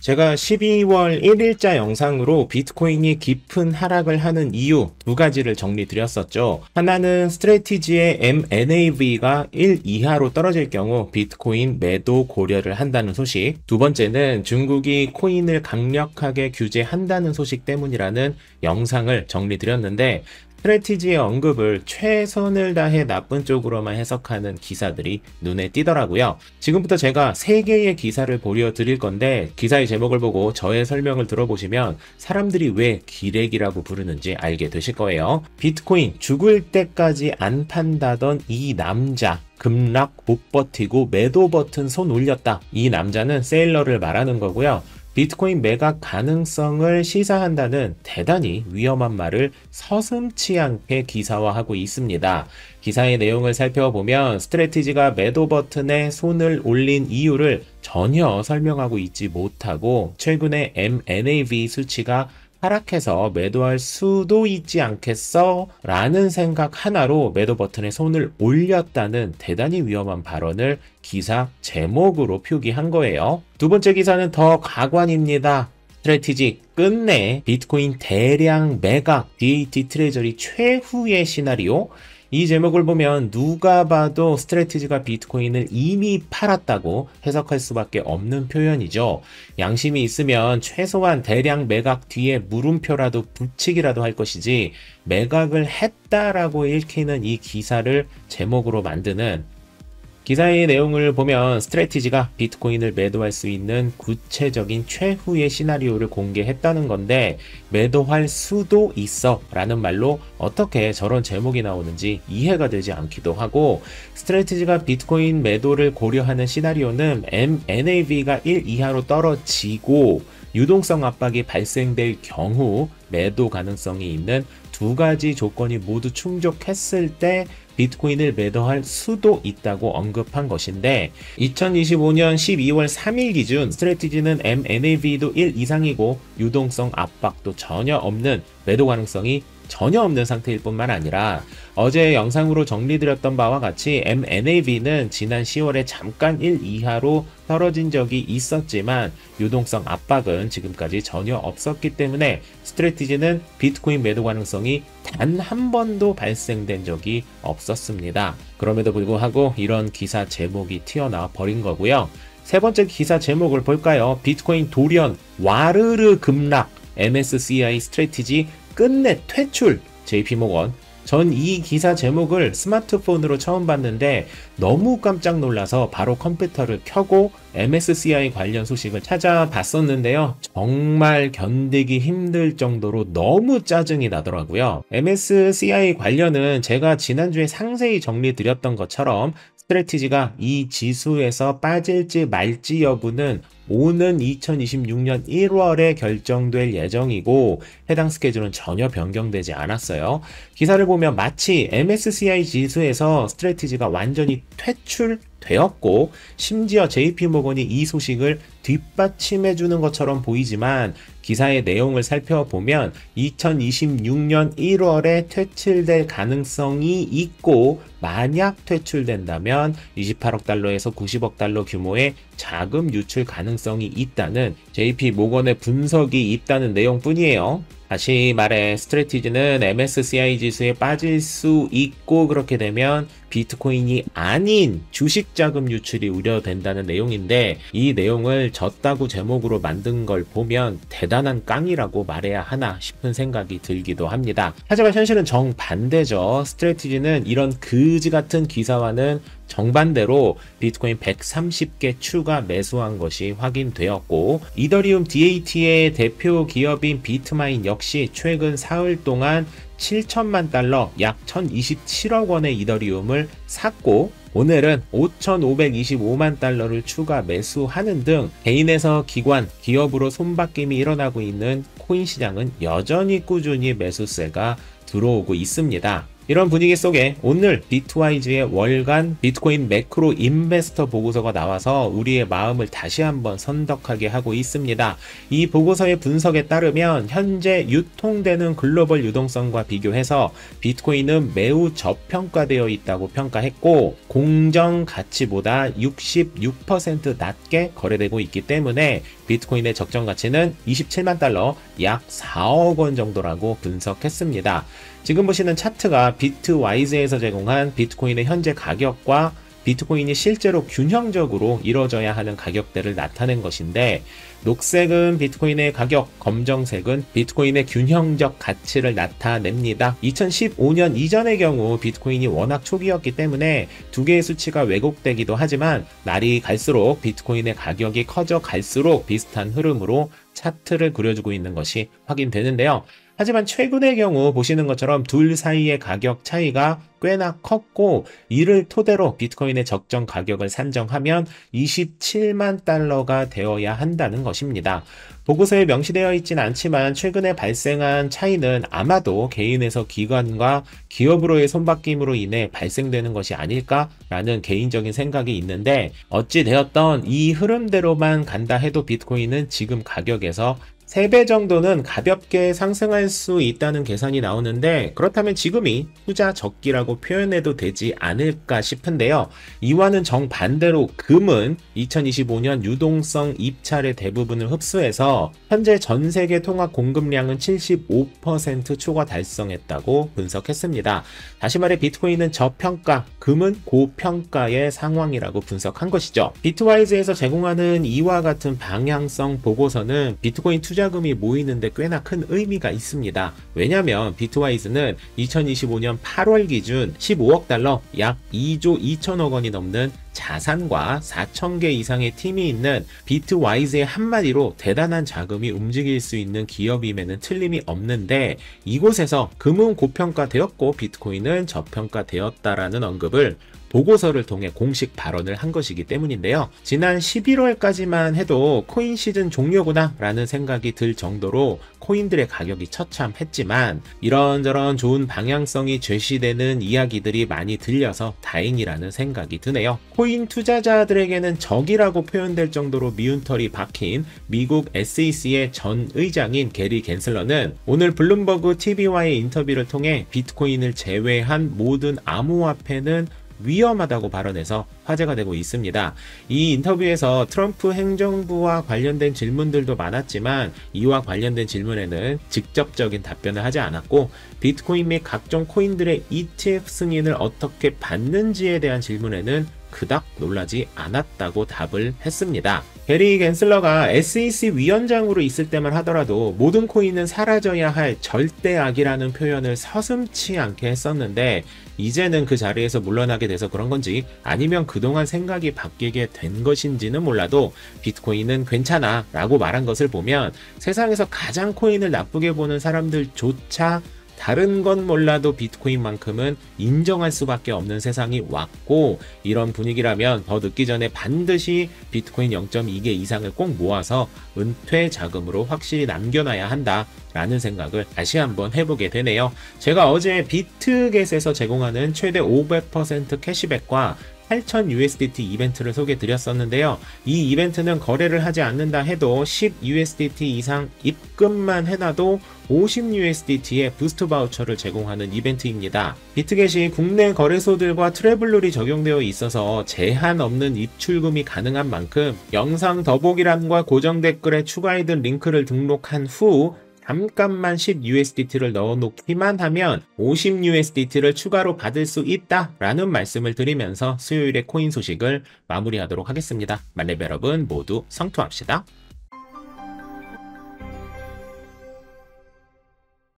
제가 12월 1일자 영상으로 비트코인이 깊은 하락을 하는 이유 두 가지를 정리 드렸었죠. 하나는 스트래티지의 MNAV가 1 이하로 떨어질 경우 비트코인 매도 고려를 한다는 소식, 두 번째는 중국이 코인을 강력하게 규제한다는 소식 때문이라는 영상을 정리 드렸는데, 스트래티지의 언급을 최선을 다해 나쁜 쪽으로만 해석하는 기사들이 눈에 띄더라고요. 지금부터 제가 3개의 기사를 보여드릴 건데, 기사의 제목을 보고 저의 설명을 들어보시면 사람들이 왜 기레기라고 부르는지 알게 되실 거예요. 비트코인 죽을 때까지 안 판다던 이 남자, 급락 못 버티고 매도 버튼 손 올렸다. 이 남자는 세일러를 말하는 거고요. 비트코인 매각 가능성을 시사한다는 대단히 위험한 말을 서슴지 않게 기사화하고 있습니다. 기사의 내용을 살펴보면 스트래티지가 매도 버튼에 손을 올린 이유를 전혀 설명하고 있지 못하고, 최근에 MNAV 수치가 하락해서 매도할 수도 있지 않겠어? 라는 생각 하나로 매도 버튼에 손을 올렸다는 대단히 위험한 발언을 기사 제목으로 표기한 거예요. 두 번째 기사는 더 가관입니다. 스트래티지 끝내 비트코인 대량 매각 DAT 트레저리 최후의 시나리오. 이 제목을 보면 누가 봐도 스트래티지가 비트코인을 이미 팔았다고 해석할 수밖에 없는 표현이죠. 양심이 있으면 최소한 대량 매각 뒤에 물음표라도 붙이기라도 할 것이지, 매각을 했다라고 읽히는 이 기사를 제목으로 만드는, 기사의 내용을 보면 스트래티지가 비트코인을 매도할 수 있는 구체적인 최후의 시나리오를 공개했다는 건데, 매도할 수도 있어 라는 말로 어떻게 저런 제목이 나오는지 이해가 되지 않기도 하고, 스트래티지가 비트코인 매도를 고려하는 시나리오는 MNAV가 1 이하로 떨어지고 유동성 압박이 발생될 경우 매도 가능성이 있는 두 가지 조건이 모두 충족했을 때 비트코인을 매도할 수도 있다고 언급한 것인데, 2025년 12월 3일 기준 스트래티지는 MNAV도 1 이상이고 유동성 압박도 전혀 없는, 매도 가능성이 전혀 없는 상태일 뿐만 아니라, 어제 영상으로 정리드렸던 바와 같이 MNAV는 지난 10월에 잠깐 1 이하로 떨어진 적이 있었지만 유동성 압박은 지금까지 전혀 없었기 때문에 스트래티지는 비트코인 매도 가능성이 단 한 번도 발생된 적이 없었습니다. 그럼에도 불구하고 이런 기사 제목이 튀어나와 버린 거고요. 세 번째 기사 제목을 볼까요? 비트코인 돌연 와르르 급락, MSCI 스트래티지 끝내 퇴출, JP모건. 전 이 기사 제목을 스마트폰으로 처음 봤는데 너무 깜짝 놀라서 바로 컴퓨터를 켜고 MSCI 관련 소식을 찾아봤었는데요. 정말 견디기 힘들 정도로 너무 짜증이 나더라고요. MSCI 관련은 제가 지난주에 상세히 정리드렸던 것처럼 스트래티지가 이 지수에서 빠질지 말지 여부는 오는 2026년 1월에 결정될 예정이고, 해당 스케줄은 전혀 변경되지 않았어요. 기사를 보면 마치 MSCI 지수에서 스트래티지가 완전히 퇴출되었고, 심지어 JP모건이 이 소식을 뒷받침해주는 것처럼 보이지만, 기사의 내용을 살펴보면 2026년 1월에 퇴출될 가능성이 있고, 만약 퇴출된다면 28억 달러에서 90억 달러 규모의 자금 유출 가능성이 있다는 JP모건의 분석이 있다는 내용뿐이에요. 다시 말해 스트래티지는 MSCI 지수에 빠질 수 있고, 그렇게 되면 비트코인이 아닌 주식 자금 유출이 우려된다는 내용인데, 이 내용을 졌다고 제목으로 만든 걸 보면 대단한 깡이라고 말해야 하나 싶은 생각이 들기도 합니다. 하지만 현실은 정반대죠. 스트래티지는 이런 그지 같은 기사와는 정반대로 비트코인 130개 추가 매수한 것이 확인되었고, 이더리움 DAT의 대표 기업인 비트마인 역시 최근 사흘 동안 7천만 달러, 약 1027억 원의 이더리움을 샀고, 오늘은 5,525만 달러를 추가 매수하는 등 개인에서 기관, 기업으로 손바뀜이 일어나고 있는 코인 시장은 여전히 꾸준히 매수세가 들어오고 있습니다. 이런 분위기 속에 오늘 비트와이즈의 월간 비트코인 매크로 인베스터 보고서가 나와서 우리의 마음을 다시 한번 선덕하게 하고 있습니다. 이 보고서의 분석에 따르면 현재 유통되는 글로벌 유동성과 비교해서 비트코인은 매우 저평가되어 있다고 평가했고, 공정 가치보다 66% 낮게 거래되고 있기 때문에 비트코인의 적정 가치는 27만 달러, 약 4억 원 정도라고 분석했습니다. 지금 보시는 차트가 비트와이즈에서 제공한 비트코인의 현재 가격과 비트코인이 실제로 균형적으로 이루어져야 하는 가격대를 나타낸 것인데, 녹색은 비트코인의 가격, 검정색은 비트코인의 균형적 가치를 나타냅니다. 2015년 이전의 경우 비트코인이 워낙 초기였기 때문에 두 개의 수치가 왜곡되기도 하지만, 날이 갈수록 비트코인의 가격이 커져 갈수록 비슷한 흐름으로 차트를 그려주고 있는 것이 확인되는데요. 하지만 최근의 경우 보시는 것처럼 둘 사이의 가격 차이가 꽤나 컸고, 이를 토대로 비트코인의 적정 가격을 산정하면 27만 달러가 되어야 한다는 것입니다. 보고서에 명시되어 있지는 않지만 최근에 발생한 차이는 아마도 개인에서 기관과 기업으로의 손바뀜으로 인해 발생되는 것이 아닐까라는 개인적인 생각이 있는데, 어찌 되었던 이 흐름대로만 간다 해도 비트코인은 지금 가격에서 3배 정도는 가볍게 상승할 수 있다는 계산이 나오는데, 그렇다면 지금이 투자 적기라고 표현해도 되지 않을까 싶은데요. 이와는 정반대로 금은 2025년 유동성 입찰의 대부분을 흡수해서 현재 전 세계 통합 공급량은 75% 초과 달성했다고 분석했습니다. 다시 말해 비트코인은 저평가, 금은 고평가의 상황이라고 분석한 것이죠. 비트와이즈에서 제공하는 이와 같은 방향성 보고서는 비트코인 투자금이 모이는데 꽤나 큰 의미가 있습니다. 왜냐하면 비트와이즈는 2025년 8월 기준 15억 달러, 약 2조 2천억 원이 넘는 자산과 4,000개 이상의 팀이 있는 비트와이즈의 한마디로 대단한 자금이 움직일 수 있는 기업임에는 틀림이 없는데, 이곳에서 금은 고평가되었고 비트코인은 저평가되었다라는 언급을 보고서를 통해 공식 발언을 한 것이기 때문인데요. 지난 11월까지만 해도 코인 시즌 종료구나 라는 생각이 들 정도로 코인들의 가격이 처참했지만, 이런저런 좋은 방향성이 제시되는 이야기들이 많이 들려서 다행이라는 생각이 드네요. 코인 투자자들에게는 적이라고 표현될 정도로 미운털이 박힌 미국 SEC의 전 의장인 게리 갠슬러는 오늘 블룸버그 TV와의 인터뷰를 통해 비트코인을 제외한 모든 암호화폐는 위험하다고 발언해서 화제가 되고 있습니다. 이 인터뷰에서 트럼프 행정부와 관련된 질문들도 많았지만, 이와 관련된 질문에는 직접적인 답변을 하지 않았고, 비트코인 및 각종 코인들의 ETF 승인을 어떻게 받는지에 대한 질문에는 그닥 놀라지 않았다고 답을 했습니다. 게리 갠슬러가 SEC 위원장으로 있을 때만 하더라도 모든 코인은 사라져야 할 절대악이라는 표현을 서슴지 않게 했었는데, 이제는 그 자리에서 물러나게 돼서 그런 건지 아니면 그동안 생각이 바뀌게 된 것인지는 몰라도 비트코인은 괜찮아 라고 말한 것을 보면, 세상에서 가장 코인을 나쁘게 보는 사람들조차 다른 건 몰라도 비트코인만큼은 인정할 수밖에 없는 세상이 왔고, 이런 분위기라면 더 늦기 전에 반드시 비트코인 0.2개 이상을 꼭 모아서 은퇴 자금으로 확실히 남겨놔야 한다 라는 생각을 다시 한번 해보게 되네요. 제가 어제 비트겟에서 제공하는 최대 500% 캐시백과 8,000USDT 이벤트를 소개해 드렸었는데요. 이 이벤트는 거래를 하지 않는다 해도 10USDT 이상 입금만 해놔도 50USDT의 부스트 바우처를 제공하는 이벤트입니다. 비트겟이 국내 거래소들과 트래블룰이 적용되어 있어서 제한 없는 입출금이 가능한 만큼, 영상 더보기란과 고정 댓글에 추가해둔 링크를 등록한 후 잠깐만 10USDT를 넣어놓기만 하면 50USDT를 추가로 받을 수 있다라는 말씀을 드리면서 수요일의 코인 소식을 마무리하도록 하겠습니다. 만렙 여러분 모두 성투합시다.